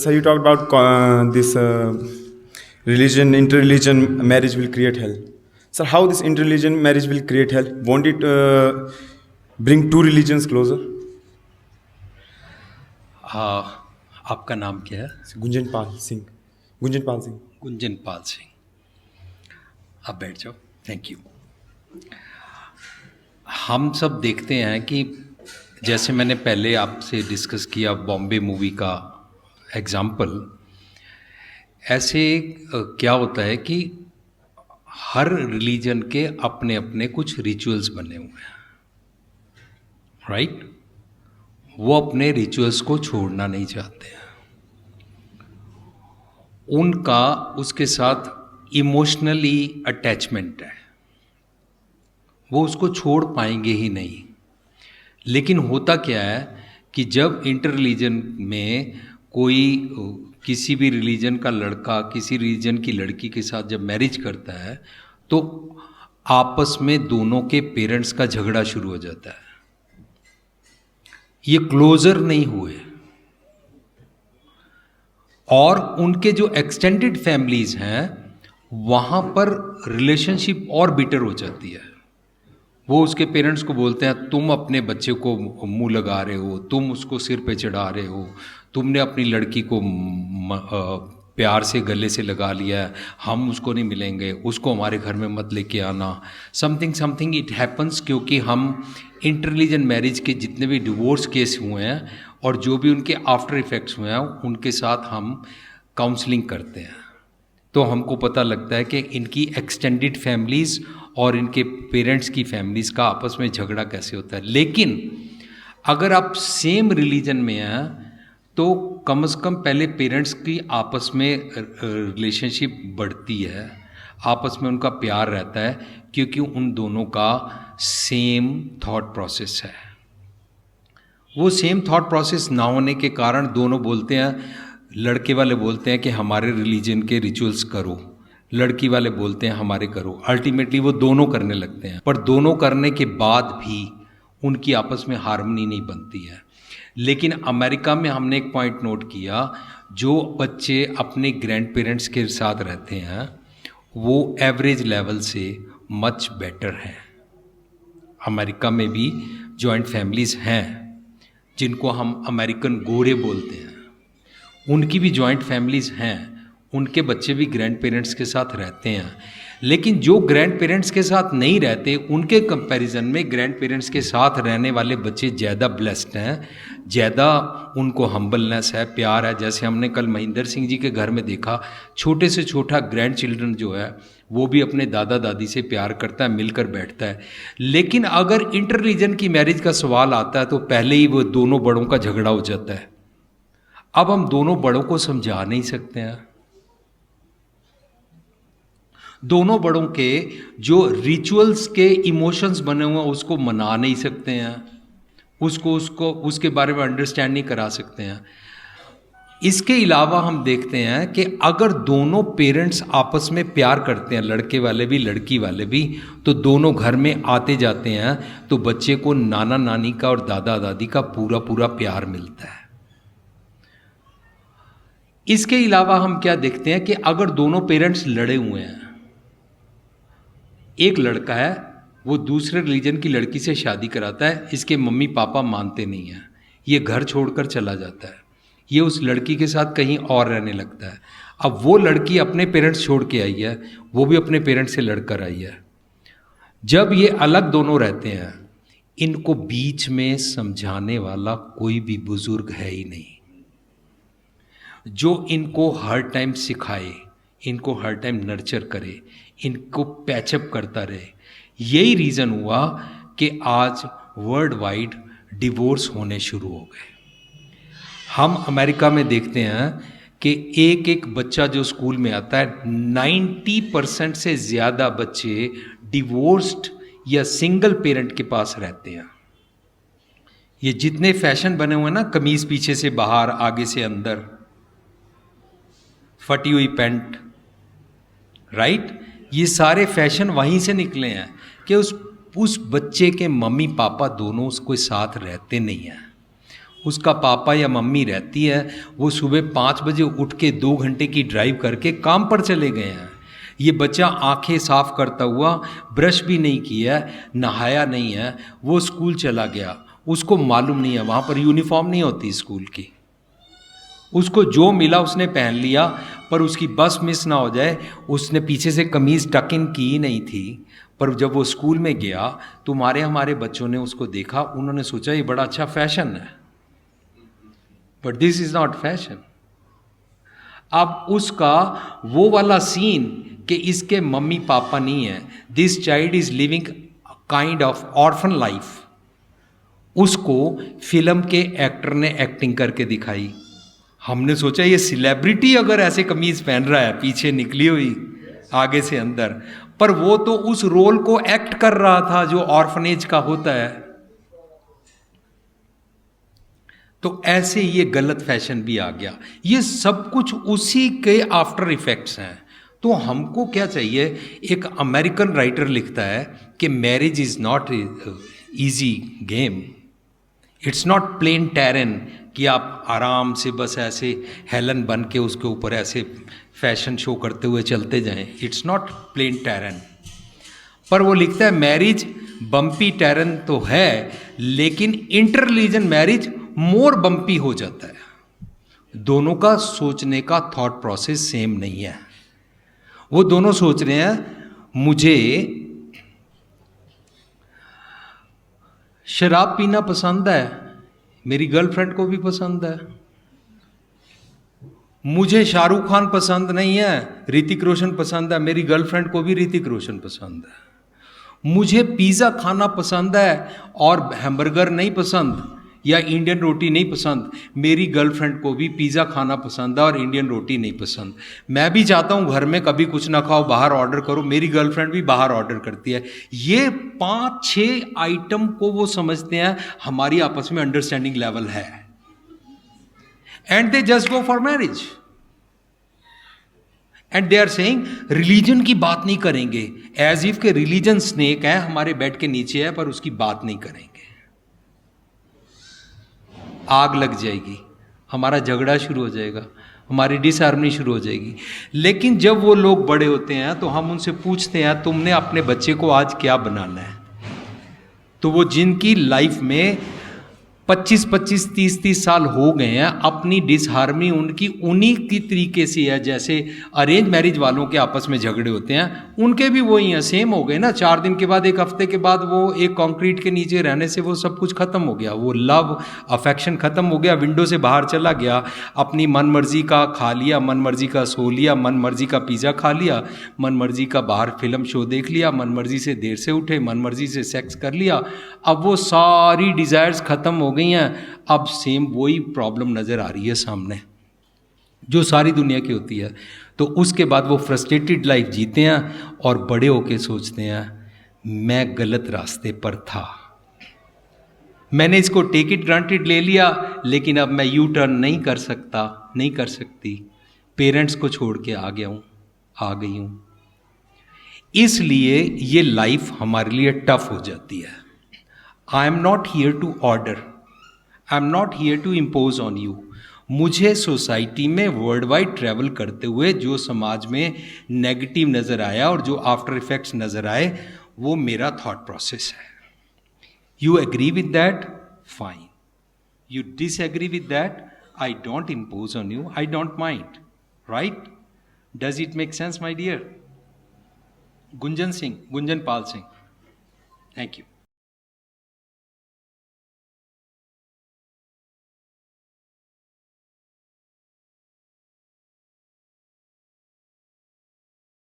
So you talked about this religion, inter-religion marriage will create hell. So how this inter-religion marriage will create hell? Won't it bring two religions closer? आपका नाम क्या है? Gunjan Pal Singh. Gunjan Pal Singh. Gunjan Pal Singh. आप बैठ जाओ। Thank you. हम सब देखते हैं कि जैसे मैंने पहले आपसे डिस्कस किया बॉम्बे मूवी का एग्जाम्पल, ऐसे क्या होता है कि हर रिलीजन के अपने अपने कुछ रिचुअल्स बने हुए हैं, राइट? वो अपने रिचुअल्स को छोड़ना नहीं चाहते हैं। उनका उसके साथ इमोशनली अटैचमेंट है, वो उसको छोड़ पाएंगे ही नहीं। लेकिन होता क्या है कि जब इंटर रिलीजन में कोई किसी भी रिलीजन का लड़का किसी रिलीजन की लड़की के साथ जब मैरिज करता है तो आपस में दोनों के पेरेंट्स का झगड़ा शुरू हो जाता है। ये क्लोजर नहीं हुए और उनके जो एक्सटेंडेड फैमिलीज हैं वहाँ पर रिलेशनशिप और बिटर हो जाती है। वो उसके पेरेंट्स को बोलते हैं तुम अपने बच्चे को मुंह लगा रहे हो, तुम उसको सिर पे चढ़ा रहे हो, तुमने अपनी लड़की को प्यार से गले से लगा लिया है, हम उसको नहीं मिलेंगे, उसको हमारे घर में मत लेके आना। समथिंग इट हैपन्स, क्योंकि हम इंटर रिलीजन मैरिज के जितने भी डिवोर्स केस हुए हैं और जो भी उनके आफ्टर इफ़ेक्ट्स हुए हैं उनके साथ हम काउंसलिंग करते हैं तो हमको पता लगता है कि इनकी एक्सटेंडेड फैमिलीज़ और इनके पेरेंट्स की फैमिलीज़ का आपस में झगड़ा कैसे होता है। लेकिन अगर आप सेम रिलीजन में हैं तो कम से कम पहले पेरेंट्स की आपस में रिलेशनशिप बढ़ती है, आपस में उनका प्यार रहता है, क्योंकि उन दोनों का सेम थॉट प्रोसेस है। वो सेम थॉट प्रोसेस ना होने के कारण दोनों बोलते हैं, लड़के वाले बोलते हैं कि हमारे रिलीजन के रिचुअल्स करो, लड़की वाले बोलते हैं हमारे करो। अल्टीमेटली वो दोनों करने लगते हैं, पर दोनों करने के बाद भी उनकी आपस में हार्मनी नहीं बनती है। लेकिन अमेरिका में हमने एक पॉइंट नोट किया, जो बच्चे अपने ग्रैंड पेरेंट्स के साथ रहते हैं वो एवरेज लेवल से मच बेटर हैं। अमेरिका में भी जॉइंट फैमिलीज़ हैं जिनको हम अमेरिकन गोरे बोलते हैं, उनकी भी जॉइंट फैमिलीज़ हैं, उनके बच्चे भी ग्रैंड पेरेंट्स के साथ रहते हैं। लेकिन जो ग्रैंड पेरेंट्स के साथ नहीं रहते उनके कंपैरिजन में ग्रैंड पेरेंट्स के साथ रहने वाले बच्चे ज़्यादा ब्लेस्ड हैं, ज़्यादा उनको हम्बलनेस है, प्यार है। जैसे हमने कल महेंद्र सिंह जी के घर में देखा, छोटे से छोटा ग्रैंड चिल्ड्रन जो है वो भी अपने दादा दादी से प्यार करता है, मिलकर बैठता है। लेकिन अगर इंटर रिलीजन की मैरिज का सवाल आता है तो पहले ही वो दोनों बड़ों का झगड़ा हो जाता है। अब हम दोनों बड़ों को समझा नहीं सकते हैं, दोनों बड़ों के जो रिचुअल्स के इमोशंस बने हुए हैं उसको मना नहीं सकते हैं, उसको उसके बारे में अंडरस्टैंड नहीं करा सकते हैं। इसके अलावा हम देखते हैं कि अगर दोनों पेरेंट्स आपस में प्यार करते हैं, लड़के वाले भी लड़की वाले भी, तो दोनों घर में आते जाते हैं तो बच्चे को नाना नानी का और दादा दादी का पूरा पूरा प्यार मिलता है। इसके अलावा हम क्या देखते हैं कि अगर दोनों पेरेंट्स लड़े हुए हैं, एक लड़का है वो दूसरे रिलीजन की लड़की से शादी कराता है, इसके मम्मी पापा मानते नहीं हैं, ये घर छोड़कर चला जाता है, ये उस लड़की के साथ कहीं और रहने लगता है। अब वो लड़की अपने पेरेंट्स छोड़ के आई है, वो भी अपने पेरेंट्स से लड़कर आई है। जब ये अलग दोनों रहते हैं, इनको बीच में समझाने वाला कोई भी बुजुर्ग है ही नहीं जो इनको हर टाइम सिखाए, इनको हर टाइम नर्चर करे, इनको पैचअप करता रहे। यही रीज़न हुआ कि आज वर्ल्ड वाइड डिवोर्स होने शुरू हो गए। हम अमेरिका में देखते हैं कि एक एक बच्चा जो स्कूल में आता है, 90% से ज़्यादा बच्चे डिवोर्स्ड या सिंगल पेरेंट के पास रहते हैं। ये जितने फैशन बने हुए हैं ना, कमीज़ पीछे से बाहर आगे से अंदर, फटी हुई पैंट, राइट, ये सारे फैशन वहीं से निकले हैं कि उस बच्चे के मम्मी पापा दोनों उसके साथ रहते नहीं हैं। उसका पापा या मम्मी रहती है, वो सुबह 5 बजे उठ के 2 घंटे की ड्राइव करके काम पर चले गए हैं। ये बच्चा आंखें साफ करता हुआ, ब्रश भी नहीं किया, नहाया नहीं है, वो स्कूल चला गया। उसको मालूम नहीं है, वहाँ पर यूनिफॉर्म नहीं होती स्कूल की। उसको जो मिला उसने पहन लिया, पर उसकी बस मिस ना हो जाए, उसने पीछे से कमीज़ टक इन की ही नहीं थी। पर जब वो स्कूल में गया, तुम्हारे हमारे बच्चों ने उसको देखा, उन्होंने सोचा ये बड़ा अच्छा फैशन है, but this is not fashion. अब उसका वो वाला सीन कि इसके मम्मी पापा नहीं है, this child is living kind of orphan life, उसको फिल्म के एक्टर ने एक्टिंग करके दिखाई। हमने सोचा ये सेलिब्रिटी अगर ऐसे कमीज पहन रहा है, पीछे निकली हुई आगे से अंदर, पर वो तो उस रोल को एक्ट कर रहा था जो ऑर्फनेज का होता है। तो ऐसे ये गलत फैशन भी आ गया। ये सब कुछ उसी के आफ्टर इफेक्ट्स हैं। तो हमको क्या चाहिए, एक अमेरिकन राइटर लिखता है कि marriage is not easy game, it's not plain terrain कि आप आराम से बस ऐसे हेलन बन के उसके ऊपर ऐसे फैशन शो करते हुए चलते जाएं। It's not plain terrain. पर वो लिखता है मैरिज बम्पी टेरन तो है, लेकिन इंटर रिलीजन मैरिज मोर बम्पी हो जाता है। दोनों का सोचने का थॉट प्रोसेस सेम नहीं है। वो दोनों सोच रहे हैं मुझे शराब पीना पसंद है, मेरी गर्लफ्रेंड को भी पसंद है। मुझे शाहरुख खान पसंद नहीं है, ऋतिक रोशन पसंद है, मेरी गर्लफ्रेंड को भी ऋतिक रोशन पसंद है। मुझे पिज़्ज़ा खाना पसंद है और हैमबर्गर नहीं पसंद, या इंडियन रोटी नहीं पसंद, मेरी गर्लफ्रेंड को भी पिज़्ज़ा खाना पसंद है और इंडियन रोटी नहीं पसंद। मैं भी चाहता हूँ घर में कभी कुछ ना खाओ, बाहर ऑर्डर करो, मेरी गर्लफ्रेंड भी बाहर ऑर्डर करती है। ये 5-6 आइटम को वो समझते हैं हमारी आपस में अंडरस्टैंडिंग लेवल है, and they just go for marriage. And they are saying religion की बात नहीं करेंगे, एज इफ के रिलीजन स्नेक है, हमारे बेड के नीचे है, पर उसकी बात नहीं करेंगे। आग लग जाएगी, हमारा झगड़ा शुरू हो जाएगा, हमारी डिसहार्मनी शुरू हो जाएगी। लेकिन जब वो लोग बड़े होते हैं तो हम उनसे पूछते हैं तुमने अपने बच्चे को आज क्या बनाना है, तो वो जिनकी लाइफ में 25-25, 30-30 साल हो गए हैं, अपनी डिसहार्मनी उनकी उन्हीं की तरीके से है जैसे अरेंज मैरिज वालों के आपस में झगड़े होते हैं, उनके भी वही हैं, सेम हो गए ना। 4 दिन के बाद, 1 हफ्ते के बाद वो एक कंक्रीट के नीचे रहने से वो सब कुछ खत्म हो गया, वो लव अफेक्शन खत्म हो गया, विंडो से बाहर चला गया, अपनी मन मर्जी का खा लिया, मन मर्जी का सो लिया, मन मर्जी का पिज़्ज़ा खा लिया, मन मर्जी का बाहर फिल्म शो देख लिया, मन मर्जी से देर से उठे, मन मर्जी से सेक्स कर लिया। अब वो सारी डिज़ायर्स खत्म हो गई हैं। अब सेम वही प्रॉब्लम नज़र आ रही है सामने जो सारी दुनिया की होती है। तो उसके बाद वो फ्रस्ट्रेटेड लाइफ जीते हैं और बड़े होके सोचते हैं मैं गलत रास्ते पर था, मैंने इसको टेक इट ग्रांटेड ले लिया, लेकिन अब मैं यू टर्न नहीं कर सकता, नहीं कर सकती, पेरेंट्स को छोड़ के आ गया हूँ, आ गई हूँ। इसलिए ये लाइफ हमारे लिए टफ हो जाती है। I am not here to order, I am not here to impose on you. मुझे सोसाइटी में वर्ल्ड वाइड ट्रैवल करते हुए जो समाज में नेगेटिव नज़र आया और जो आफ्टर इफेक्ट्स नज़र आए, वो मेरा थॉट प्रोसेस है। You agree with that, fine. You disagree with that, I don't impose on you, I don't mind, right? Does it make sense my dear? Gunjan Pal Singh, thank you.